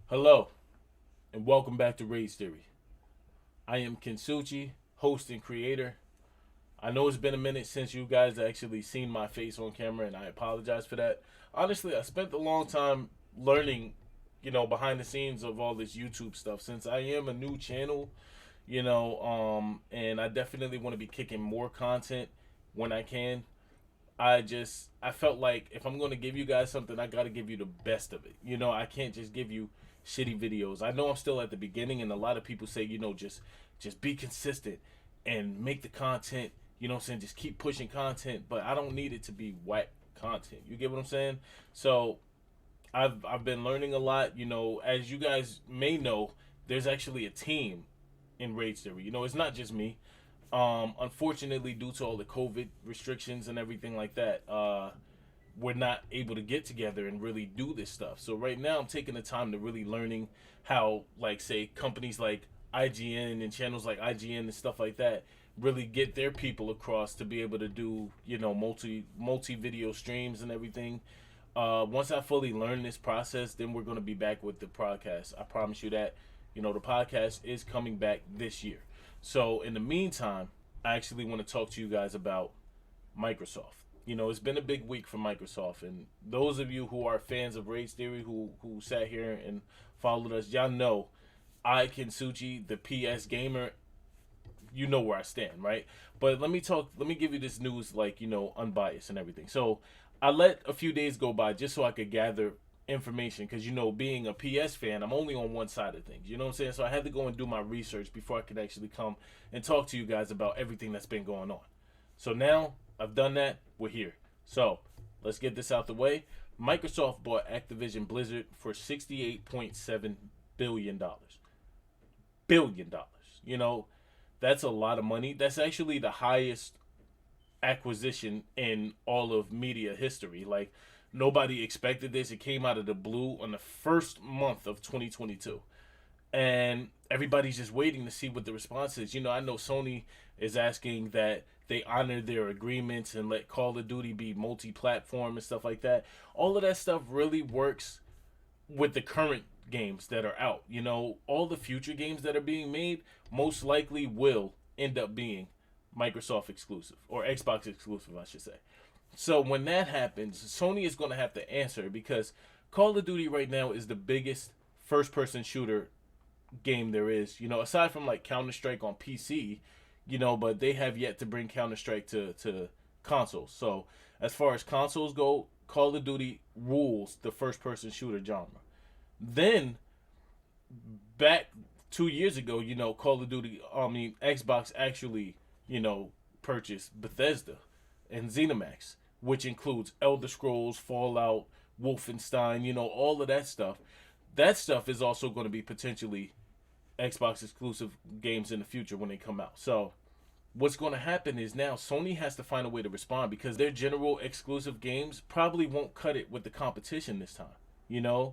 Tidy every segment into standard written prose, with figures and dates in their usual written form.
Hello, and welcome back to Rage Theory. I am Kinsuchi, host and creator. I know it's been a minute since you guys actually seen my face on camera, and I apologize for that. Honestly, I spent a long time learning, behind the scenes of all this YouTube stuff since I am a new channel, and I definitely want to be kicking more content when I can. I felt like if I'm going to give you guys something, I got to give you the best of it. I can't just give you shitty videos. I know I'm still at the beginning, and a lot of people say, just be consistent and make the content. You know what I'm saying? Just keep pushing content, but I don't need it to be whack content. You get what I'm saying? So I've been learning a lot. As you guys may know, there's actually a team in Rage Theory. It's not just me. Unfortunately, due to all the COVID restrictions and everything like that, we're not able to get together and really do this stuff. So right now, I'm taking the time to really learning how, like, say, companies like IGN and channels like IGN and stuff like that really get their people across to be able to do, multi video streams and everything. Once I fully learn this process, then we're going to be back with the podcast. I promise you that. The podcast is coming back this year. So in the meantime, I actually want to talk to you guys about Microsoft. It's been a big week for Microsoft, and those of you who are fans of Rage Theory, who sat here and followed us, y'all know I, Kinsuchi, the PS gamer, you know where I stand, right? But let me give you this news, like, unbiased and everything. So I let a few days go by just so I could gather information because, being a PS fan, I'm only on one side of things. You know what I'm saying? So I had to go and do my research before I could actually come and talk to you guys about everything that's been going on. So now I've done that. We're here. So let's get this out the way. Microsoft bought Activision Blizzard for $68.7 billion. That's a lot of money. That's actually the highest acquisition in all of media history. Like, nobody expected this. It came out of the blue on the first month of 2022. And everybody's just waiting to see what the response is. I know Sony is asking that they honor their agreements and let Call of Duty be multi-platform and stuff like that. All of that stuff really works with the current games that are out. All the future games that are being made most likely will end up being Microsoft exclusive or Xbox exclusive, I should say. So when that happens, Sony is going to have to answer because Call of Duty right now is the biggest first-person shooter game there is. Aside from like Counter-Strike on PC, but they have yet to bring Counter-Strike to consoles. So as far as consoles go, Call of Duty rules the first-person shooter genre. Then back 2 years ago, Call of Duty, Xbox actually, purchased Bethesda and ZeniMax, which includes Elder Scrolls, Fallout, Wolfenstein, all of that stuff. That stuff is also going to be potentially Xbox exclusive games in the future when they come out. So what's going to happen is now Sony has to find a way to respond because their general exclusive games probably won't cut it with the competition this time.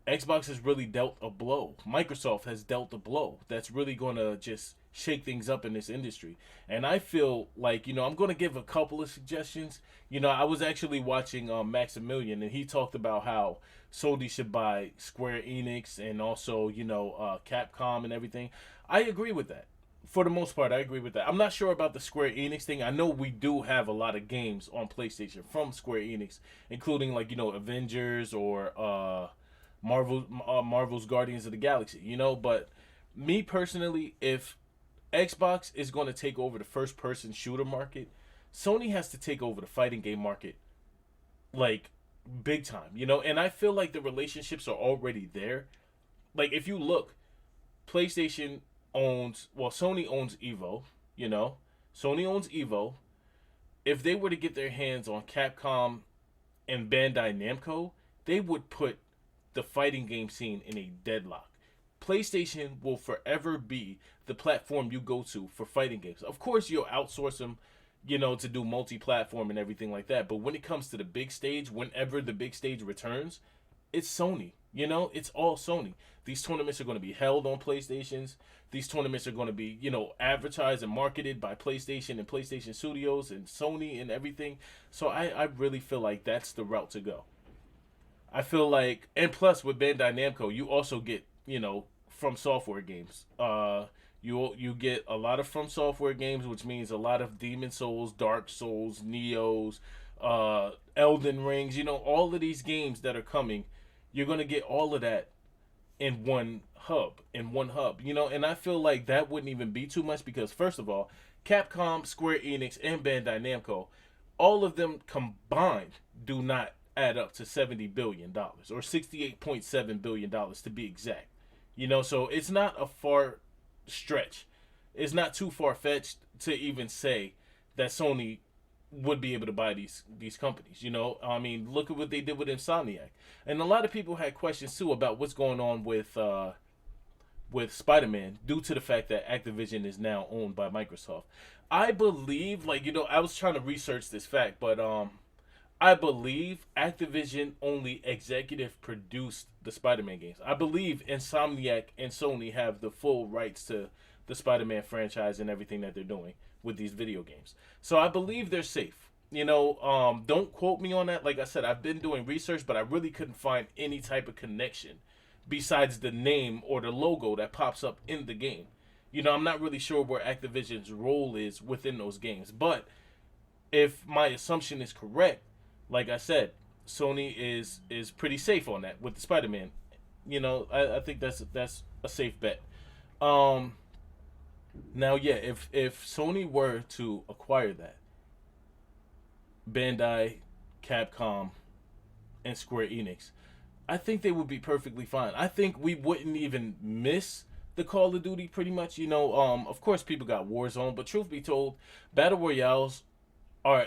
Xbox has really dealt a blow. Microsoft has dealt a blow that's really going to just shake things up in this industry. And I feel like, I'm going to give a couple of suggestions. I was actually watching Maximilian, and he talked about how Sony should buy Square Enix and also, Capcom and everything. I agree with that. For the most part, I agree with that. I'm not sure about the Square Enix thing. I know we do have a lot of games on PlayStation from Square Enix, including like, Avengers or Marvel's Guardians of the Galaxy, But me personally, if Xbox is going to take over the first-person shooter market, Sony has to take over the fighting game market, like, big time, And I feel like the relationships are already there. Like, if you look, Sony owns Evo, Sony owns Evo. If they were to get their hands on Capcom and Bandai Namco, they would put the fighting game scene in a deadlock. PlayStation will forever be the platform you go to for fighting games. Of course, you'll outsource them, to do multi-platform and everything like that. But when it comes to the big stage, whenever the big stage returns, it's Sony. It's all Sony. These tournaments are going to be held on PlayStations. These tournaments are going to be, advertised and marketed by PlayStation and PlayStation Studios and Sony and everything. So I really feel like that's the route to go. I feel like, and plus with Bandai Namco, you also get, from software games. You get a lot of from software games, which means a lot of Demon Souls, Dark Souls, Neos, Elden Rings. All of these games that are coming, you're gonna get all of that in one hub. And I feel like that wouldn't even be too much because first of all, Capcom, Square Enix, and Bandai Namco, all of them combined do not add up to $70 billion or $68.7 billion to be exact. So it's not a far stretch. It's not too far fetched to even say that Sony would be able to buy these companies. I mean, look at what they did with Insomniac, and a lot of people had questions too about what's going on with Spider-Man due to the fact that Activision is now owned by Microsoft. I believe, I was trying to research this fact, but I believe Activision only executive produced the Spider-Man games. I believe Insomniac and Sony have the full rights to the Spider-Man franchise and everything that they're doing with these video games. So I believe they're safe. Don't quote me on that. Like I said, I've been doing research, but I really couldn't find any type of connection besides the name or the logo that pops up in the game. I'm not really sure where Activision's role is within those games. But if my assumption is correct, like I said, Sony is pretty safe on that with the Spider-Man. I think that's a safe bet. Now, yeah, if Sony were to acquire that, Bandai, Capcom, and Square Enix, I think they would be perfectly fine. I think we wouldn't even miss the Call of Duty pretty much. Of course, people got Warzone, but truth be told, battle royales are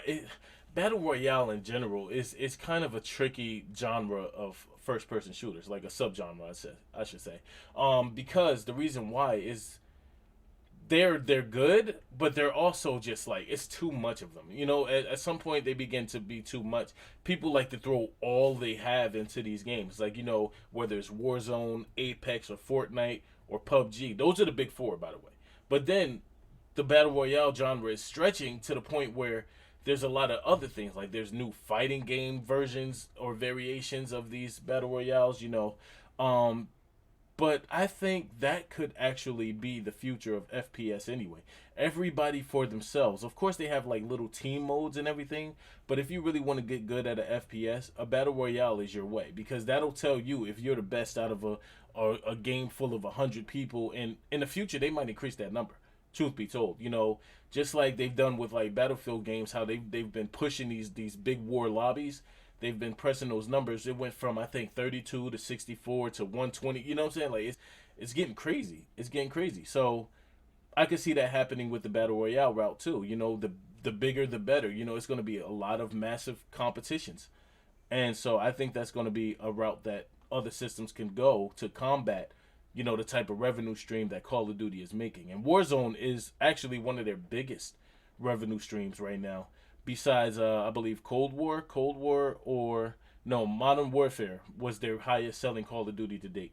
battle royale in general is kind of a tricky genre of first person shooters, like a subgenre, I should say. Because the reason why is they're good, but they're also just like it's too much of them. At some point they begin to be too much. People like to throw all they have into these games, like whether it's Warzone, Apex, or Fortnite or PUBG. Those are the big four, by the way. But then the battle royale genre is stretching to the point where there's a lot of other things, like there's new fighting game versions or variations of these battle royales. But I think that could actually be the future of FPS anyway. Everybody for themselves. Of course, they have like little team modes and everything. But if you really want to get good at a FPS, a battle royale is your way, because that'll tell you if you're the best out of a game full of 100 people. And in the future, they might increase that number. Truth be told, just like they've done with like Battlefield games, how they've been pushing these big war lobbies. They've been pressing those numbers. It went from I think 32 to 64 to 120. You know what I'm saying? Like it's getting crazy. It's getting crazy. So I could see that happening with the battle royale route too. The bigger the better. It's going to be a lot of massive competitions, and so I think that's going to be a route that other systems can go to combat. The type of revenue stream that Call of Duty is making, and Warzone is actually one of their biggest revenue streams right now. Besides, I believe Cold War, or no, Modern Warfare was their highest selling Call of Duty to date.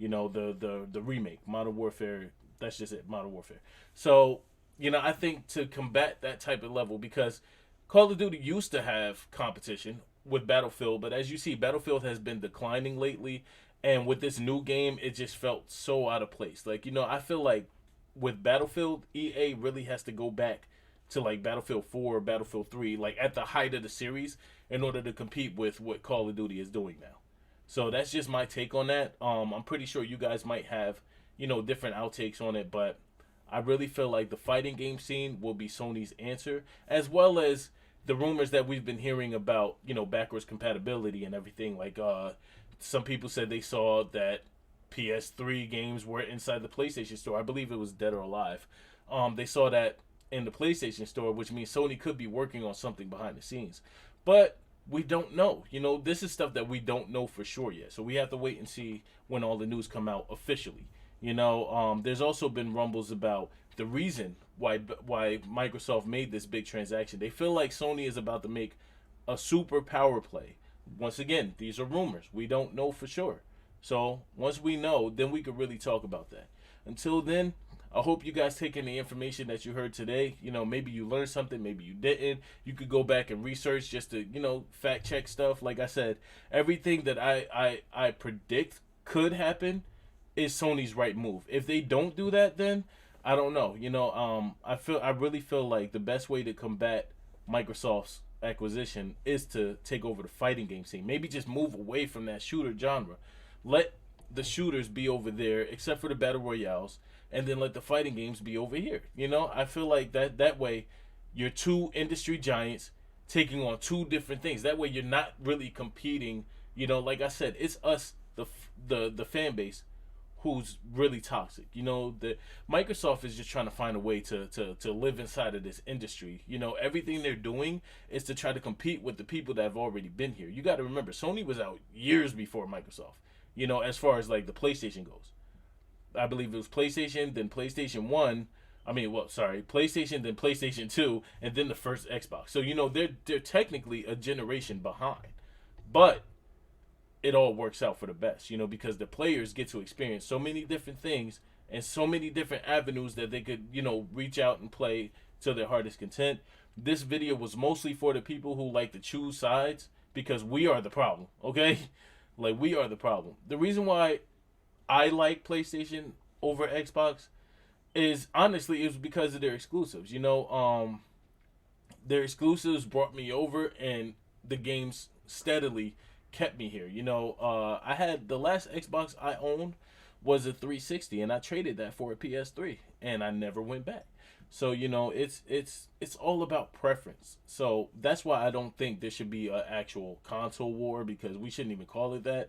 The remake, Modern Warfare. That's just it, Modern Warfare. So, I think to combat that type of level, because Call of Duty used to have competition with Battlefield, but as you see, Battlefield has been declining lately, and with this new game, it just felt so out of place. Like, I feel like with Battlefield, EA really has to go back to like Battlefield 4 or Battlefield 3, like at the height of the series, in order to compete with what Call of Duty is doing now. So that's just my take on that. I'm pretty sure you guys might have, different outtakes on it, but I really feel like the fighting game scene will be Sony's answer, as well as the rumors that we've been hearing about, backwards compatibility and everything. Like, some people said they saw that PS3 games were inside the PlayStation Store. I believe it was Dead or Alive. They saw that in the PlayStation Store, which means Sony could be working on something behind the scenes. But we don't know. This is stuff that we don't know for sure yet. So we have to wait and see when all the news come out officially. There's also been rumbles about the reason why Microsoft made this big transaction. They feel like Sony is about to make a super power play. Once again, these are rumors. We don't know for sure. So once we know, then we could really talk about that. Until then, I hope you guys taking the information that you heard today. You know, maybe you learned something, maybe you didn't. You could go back and research just to, fact check stuff. Like I said, everything that I predict could happen is Sony's right move. If they don't do that, then I don't know. I really feel like the best way to combat Microsoft's acquisition is to take over the fighting game scene. Maybe just move away from that shooter genre. Let the shooters be over there, except for the battle royales, and then let the fighting games be over here. I feel like that way, you're two industry giants taking on two different things. That way, you're not really competing. Like I said, it's us, the fan base, who's really toxic. The Microsoft is just trying to find a way to live inside of this industry. Everything they're doing is to try to compete with the people that have already been here. You got to remember, Sony was out years before Microsoft. As far as like the PlayStation goes, I believe it was PlayStation, then PlayStation 1. PlayStation, then PlayStation 2, and then the first Xbox. So they're technically a generation behind, but it all works out for the best, because the players get to experience so many different things and so many different avenues that they could, reach out and play to their heart's content. This video was mostly for the people who like to choose sides, because we are the problem, okay? Like, we are the problem. The reason why I like PlayStation over Xbox is honestly because of their exclusives. Their exclusives brought me over, and the games steadily kept me here. I had the last Xbox I owned was a 360, and I traded that for a PS3, and I never went back. So it's all about preference. So that's why I don't think there should be an actual console war, because we shouldn't even call it that.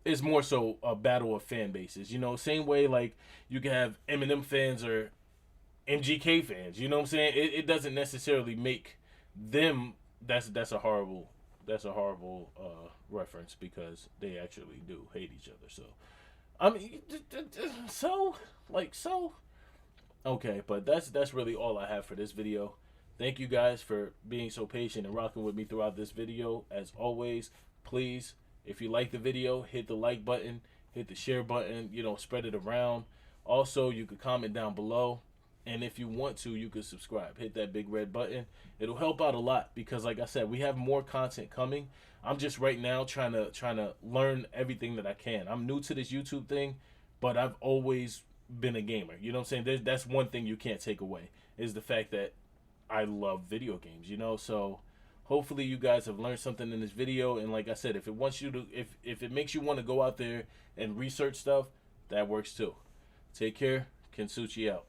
It's more so a battle of fan bases. Same way like you can have Eminem fans or MGK fans. You know what I'm saying? It doesn't necessarily make them. That's a horrible reference, because they actually do hate each other. So I mean, so. Okay, but that's really all I have for this video. Thank you guys for being so patient and rocking with me throughout this video. As always, please, if you like the video, hit the like button, hit the share button, spread it around. Also, you could comment down below, and if you want to, you could subscribe. Hit that big red button. It'll help out a lot, because like I said, we have more content coming. I'm just right now trying to learn everything that I can. I'm new to this YouTube thing, but I've always been a gamer. You know what I'm saying? That's one thing you can't take away, is the fact that I love video games. So hopefully you guys have learned something in this video. And like I said, if it makes you want to go out there and research stuff, that works too. Take care. Kinsuchi out.